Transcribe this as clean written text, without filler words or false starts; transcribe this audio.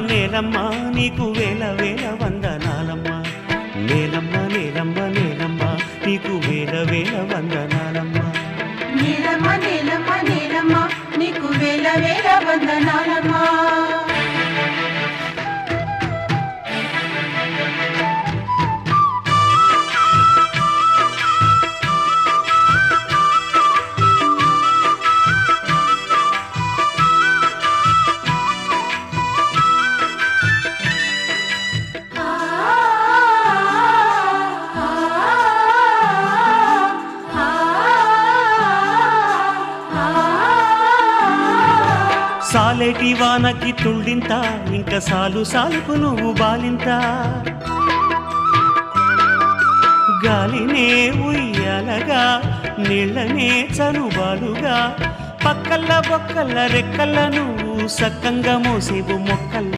నేలమ్మ నీకు వేల వేల వందనాలమ్మ నేలమ్మ నేలమ్మ నేలమ్మ నీకు వేల వేల వందనాలమ్మ నేలమ్మ నేలమ్మ నేలమ్మ నీకు వేల వేల వందనాలమ్మ సాలేటి వానకి తుళ్ళింత ఇంకా సాలు సాలుకు నువ్వు బాలింత గాలినే ఉయ్యాలగా నీళ్ళనే చనుబాలుగా పక్కల్ల బొక్కల్ల రెక్కల్ల నువ్వు సక్కంగా మోసేవు మొక్కల్ల